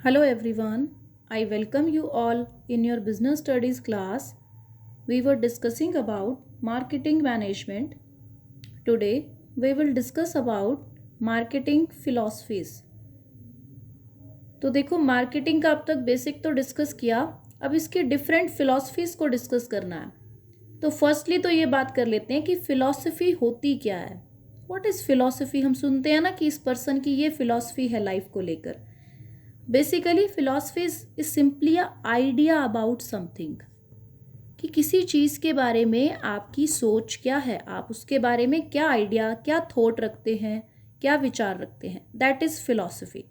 Hello everyone, I welcome you all in your business studies class. We were discussing about marketing management. Today we will discuss about marketing philosophies. तो देखो marketing का अब तक basic तो discuss किया, अब इसकी डिफरेंट फिलॉसफीज को डिस्कस करना है। तो फर्स्टली तो ये बात कर लेते हैं कि फिलॉसफी होती क्या है। What is philosophy? हम सुनते हैं ना कि इस पर्सन की ये फिलॉसफी है लाइफ को लेकर। Basically philosophy is simply a idea about something, कि किसी चीज़ के बारे में आपकी सोच क्या है, आप उसके बारे में क्या आइडिया, क्या थॉट रखते हैं, क्या विचार रखते हैं, दैट इज़ फिलॉसफी।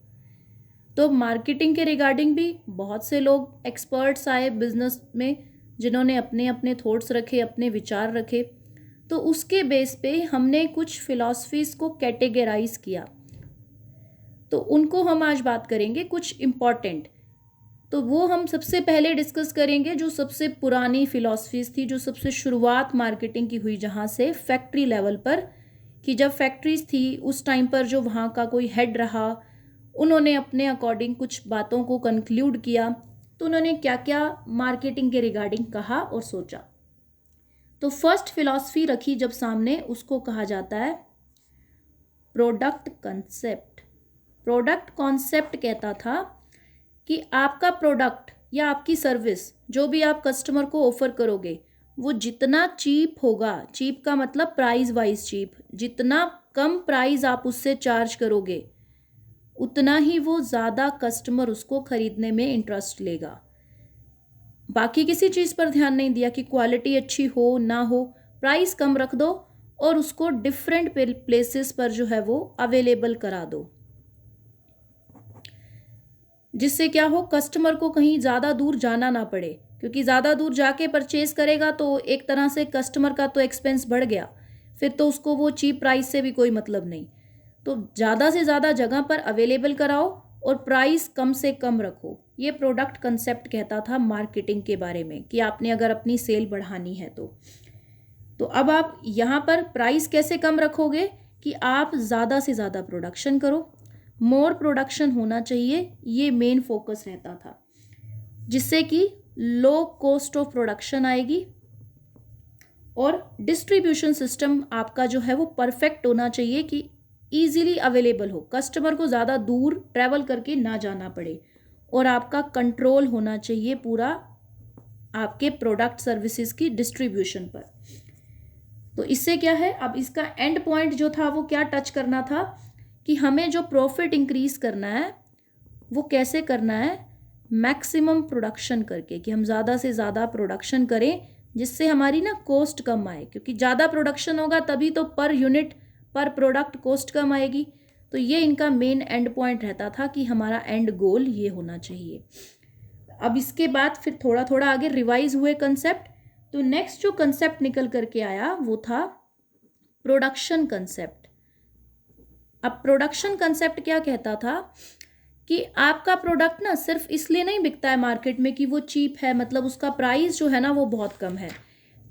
तो मार्केटिंग के रिगार्डिंग भी बहुत से लोग एक्सपर्ट्स आए बिजनेस में, जिन्होंने अपने अपने थॉट्स रखे, अपने विचार रखे। तो उसके बेस पे हमने कुछ फिलॉसफीज़ को कैटेगराइज किया, तो उनको हम आज बात करेंगे कुछ इम्पॉर्टेंट। तो वो हम सबसे पहले डिस्कस करेंगे जो सबसे पुरानी फिलॉसफीज थी, जो सबसे शुरुआत मार्केटिंग की हुई, जहाँ से फैक्ट्री लेवल पर, कि जब फैक्ट्रीज थी उस टाइम पर जो वहाँ का कोई हेड रहा, उन्होंने अपने अकॉर्डिंग कुछ बातों को कंक्लूड किया। तो उन्होंने क्या क्या मार्केटिंग के रिगार्डिंग कहा और सोचा। तो फर्स्ट फिलॉसफी रखी जब सामने, उसको कहा जाता है प्रोडक्ट कंसेप्ट। प्रोडक्ट कॉन्सेप्ट कहता था कि आपका प्रोडक्ट या आपकी सर्विस जो भी आप कस्टमर को ऑफर करोगे, वो जितना चीप होगा, चीप का मतलब प्राइस वाइज चीप, जितना कम प्राइस आप उससे चार्ज करोगे उतना ही वो ज़्यादा कस्टमर उसको खरीदने में इंटरेस्ट लेगा। बाकी किसी चीज़ पर ध्यान नहीं दिया कि क्वालिटी अच्छी हो ना हो, प्राइस कम रख दो और उसको डिफरेंट प्लेसेस पर जो है वो अवेलेबल करा दो, जिससे क्या हो, कस्टमर को कहीं ज़्यादा दूर जाना ना पड़े। क्योंकि ज़्यादा दूर जाके परचेज करेगा तो एक तरह से कस्टमर का तो एक्सपेंस बढ़ गया, फिर तो उसको वो चीप प्राइस से भी कोई मतलब नहीं। तो ज़्यादा से ज़्यादा जगह पर अवेलेबल कराओ और प्राइस कम से कम रखो। ये प्रोडक्ट कंसेप्ट कहता था मार्केटिंग के बारे में, कि आपने अगर अपनी सेल बढ़ानी है तो अब आप यहाँ पर प्राइस कैसे कम रखोगे, कि आप ज़्यादा से ज़्यादा प्रोडक्शन करो, मोर प्रोडक्शन होना चाहिए, ये मेन फोकस रहता था, जिससे कि लो कॉस्ट ऑफ प्रोडक्शन आएगी और डिस्ट्रीब्यूशन सिस्टम आपका जो है वो परफेक्ट होना चाहिए, कि ईजिली अवेलेबल हो, कस्टमर को ज़्यादा दूर ट्रैवल करके ना जाना पड़े, और आपका कंट्रोल होना चाहिए पूरा आपके प्रोडक्ट सर्विसेज की डिस्ट्रीब्यूशन पर। तो इससे क्या है, अब इसका एंड पॉइंट जो था वो क्या टच करना था, कि हमें जो प्रॉफिट इंक्रीज करना है वो कैसे करना है, मैक्सिमम प्रोडक्शन करके, कि हम ज़्यादा से ज़्यादा प्रोडक्शन करें जिससे हमारी ना कॉस्ट कम आए। क्योंकि ज़्यादा प्रोडक्शन होगा तभी तो पर यूनिट पर प्रोडक्ट कॉस्ट कम आएगी। तो ये इनका मेन एंड पॉइंट रहता था कि हमारा एंड गोल ये होना चाहिए। अब इसके बाद फिर थोड़ा थोड़ा आगे रिवाइज हुए कंसेप्ट। तो नेक्स्ट जो कंसेप्ट निकल करके आया वो था प्रोडक्शन कंसेप्ट। अब प्रोडक्शन कंसेप्ट क्या कहता था, कि आपका प्रोडक्ट ना सिर्फ इसलिए नहीं बिकता है मार्केट में कि वो चीप है, मतलब उसका प्राइस जो है ना वो बहुत कम है।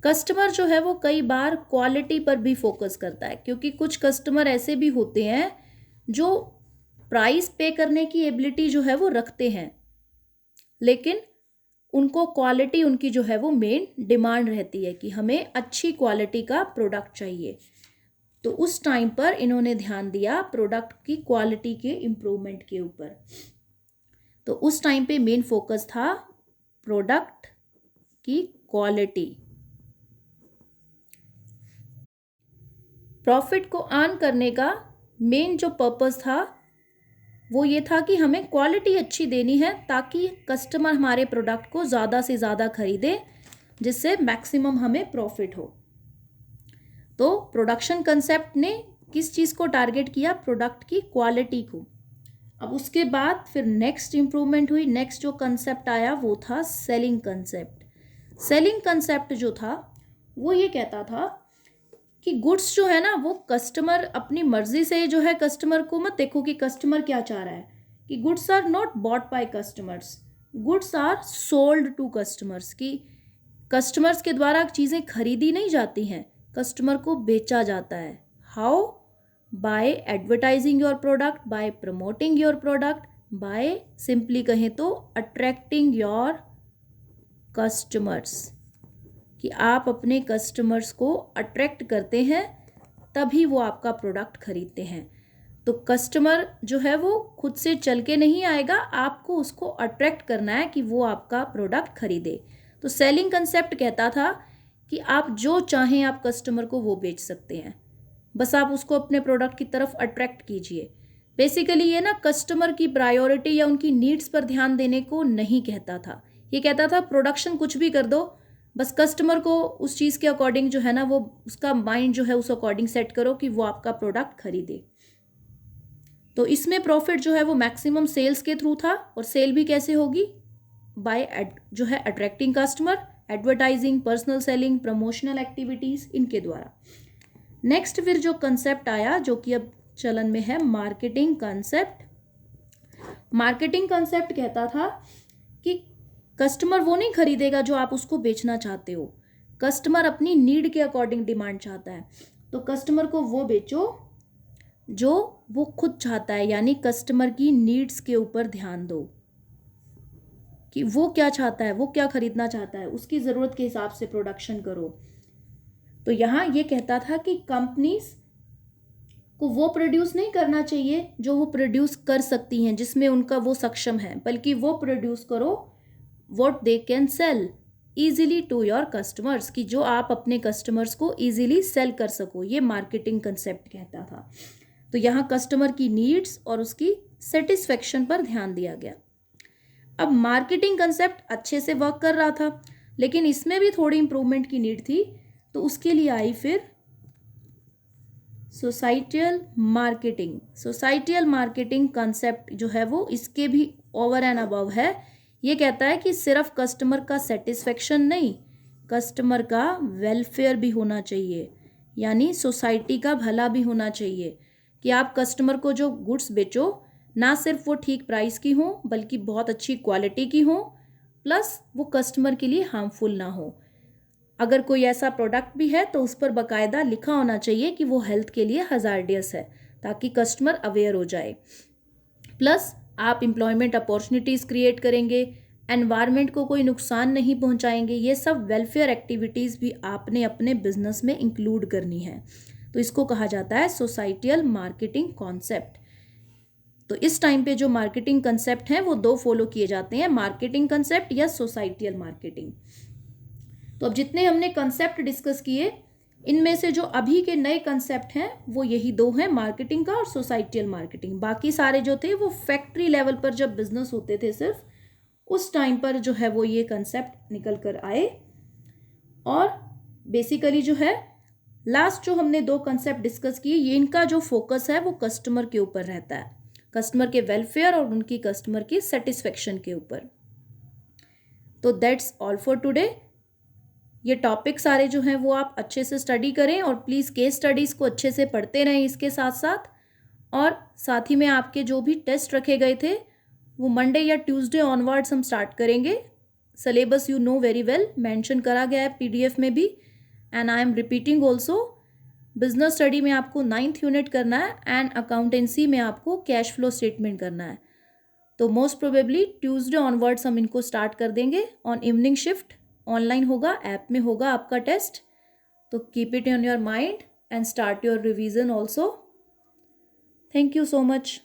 कस्टमर जो है वो कई बार क्वालिटी पर भी फोकस करता है, क्योंकि कुछ कस्टमर ऐसे भी होते हैं जो प्राइस पे करने की एबिलिटी जो है वो रखते हैं, लेकिन उनको क्वालिटी, उनकी जो है वो मेन डिमांड रहती है कि हमें अच्छी क्वालिटी का प्रोडक्ट चाहिए। तो उस टाइम पर इन्होंने ध्यान दिया प्रोडक्ट की क्वालिटी के इम्प्रूवमेंट के ऊपर। तो उस टाइम पे मेन फोकस था प्रोडक्ट की क्वालिटी। प्रॉफिट को अर्न करने का मेन जो पर्पस था वो ये था कि हमें क्वालिटी अच्छी देनी है, ताकि कस्टमर हमारे प्रोडक्ट को ज़्यादा से ज़्यादा खरीदे, जिससे मैक्सिमम हमें प्रॉफिट हो। तो प्रोडक्शन कंसेप्ट ने किस चीज़ को टारगेट किया, प्रोडक्ट की क्वालिटी को। अब उसके बाद फिर नेक्स्ट इंप्रूवमेंट हुई, नेक्स्ट जो कंसेप्ट आया वो था सेलिंग कंसेप्ट। सेलिंग कंसेप्ट जो था वो ये कहता था कि गुड्स जो है ना वो कस्टमर अपनी मर्जी से जो है, कस्टमर को मत देखो कि कस्टमर क्या चाह रहा है, कि goods are not bought by customers, goods are sold to customers, की कस्टमर्स के द्वारा चीज़ें खरीदी नहीं जाती हैं, कस्टमर को बेचा जाता है। How? By advertising your product, by promoting your product, by simply कहें तो अट्रैक्टिंग योर कस्टमर्स, कि आप अपने कस्टमर्स को अट्रैक्ट करते हैं तभी वो आपका प्रोडक्ट खरीदते हैं। तो कस्टमर जो है वो खुद से चल के नहीं आएगा, आपको उसको अट्रैक्ट करना है कि वो आपका प्रोडक्ट खरीदे। तो सेलिंग कंसेप्ट कहता था कि आप जो चाहें आप कस्टमर को वो बेच सकते हैं, बस आप उसको अपने प्रोडक्ट की तरफ अट्रैक्ट कीजिए। बेसिकली ये ना कस्टमर की प्रायोरिटी या उनकी नीड्स पर ध्यान देने को नहीं कहता था, ये कहता था प्रोडक्शन कुछ भी कर दो, बस कस्टमर को उस चीज़ के अकॉर्डिंग जो है ना वो उसका माइंड जो है उस अकॉर्डिंग सेट करो कि वो आपका प्रोडक्ट खरीदे। तो इसमें प्रॉफिट जो है वो मैक्सिमम सेल्स के थ्रू था, और सेल भी कैसे होगी, बाय जो है attracting customer, advertising, personal selling, promotional activities, इनके द्वारा। नेक्स्ट फिर जो कंसेप्ट आया जो कि अब चलन में है, मार्केटिंग कंसेप्ट। मार्केटिंग कंसेप्ट कहता था कि कस्टमर वो नहीं खरीदेगा जो आप उसको बेचना चाहते हो, कस्टमर अपनी नीड के अकॉर्डिंग डिमांड चाहता है, तो कस्टमर को वो बेचो जो वो खुद चाहता है, यानी कस्टमर की नीड्स के ऊपर ध्यान दो कि वो क्या चाहता है, वो क्या खरीदना चाहता है, उसकी ज़रूरत के हिसाब से प्रोडक्शन करो। तो यहाँ ये कहता था कि कंपनीज को वो प्रोड्यूस नहीं करना चाहिए जो वो प्रोड्यूस कर सकती हैं, जिसमें उनका वो सक्षम है, बल्कि वो प्रोड्यूस करो what they can sell easily to your customers, कि जो आप अपने कस्टमर्स को ईजिली सेल कर सको। ये मार्केटिंग कंसेप्ट कहता था। तो यहाँ कस्टमर की नीड्स और उसकी सेटिस्फेक्शन पर ध्यान दिया गया। अब मार्केटिंग कंसेप्ट अच्छे से वर्क कर रहा था, लेकिन इसमें भी थोड़ी इंप्रूवमेंट की नीड थी, तो उसके लिए आई फिर societal marketing. Societal marketing concept जो है वो इसके भी ओवर एंड अबव है। ये कहता है कि सिर्फ कस्टमर का सेटिस्फेक्शन नहीं, कस्टमर का वेलफेयर भी होना चाहिए, यानी सोसाइटी का भला भी होना चाहिए, कि आप कस्टमर को जो गुड्स बेचो ना सिर्फ वो ठीक प्राइस की हो बल्कि बहुत अच्छी क्वालिटी की हो, प्लस वो कस्टमर के लिए हार्मफुल ना हो। अगर कोई ऐसा प्रोडक्ट भी है तो उस पर बाकायदा लिखा होना चाहिए कि वो हेल्थ के लिए हजार्डियस है, ताकि कस्टमर अवेयर हो जाए। प्लस आप एम्प्लॉयमेंट अपॉर्चुनिटीज़ क्रिएट करेंगे, एनवायरनमेंट को कोई नुकसान नहीं पहुंचाएंगे। ये सब वेलफेयर एक्टिविटीज़ भी आपने अपने बिजनेस में इंक्लूड करनी है। तो इसको कहा जाता है सोसाइटियल मार्केटिंग कॉन्सेप्ट। तो इस टाइम पे जो मार्केटिंग कंसेप्ट हैं वो दो फॉलो किए जाते हैं, मार्केटिंग कंसेप्ट या सोसाइटियल मार्केटिंग। तो अब जितने हमने कंसेप्ट डिस्कस किए, इनमें से जो अभी के नए कंसेप्ट हैं वो यही दो हैं, मार्केटिंग का और सोसाइटियल मार्केटिंग। बाकी सारे जो थे वो फैक्ट्री लेवल पर जब बिजनेस होते थे सिर्फ, उस टाइम पर जो है वो ये कंसेप्ट निकल कर आए। और बेसिकली जो है लास्ट जो हमने दो कंसेप्ट डिस्कस किए, ये इनका जो फोकस है वो कस्टमर के ऊपर रहता है, कस्टमर के वेलफेयर और उनकी कस्टमर की सेटिस्फेक्शन के ऊपर। तो दैट्स ऑल फॉर टुडे। ये टॉपिक सारे जो हैं वो आप अच्छे से स्टडी करें, और प्लीज़ केस स्टडीज़ को अच्छे से पढ़ते रहें इसके साथ साथ। और साथ ही में आपके जो भी टेस्ट रखे गए थे वो मंडे या ट्यूसडे ऑनवर्ड्स हम स्टार्ट करेंगे। Syllabus you know very well, mention करा गया है पीडीएफ में भी, and I am repeating also. Business study में आपको 9th यूनिट करना है, एंड अकाउंटेंसी में आपको कैश फ्लो स्टेटमेंट करना है। तो मोस्ट प्रोबेबली ट्यूसडे ऑनवर्ड्स हम इनको स्टार्ट कर देंगे ऑन इवनिंग शिफ्ट। ऑनलाइन होगा, ऐप में होगा आपका टेस्ट। तो keep it in your mind and start your revision also. Thank you so much.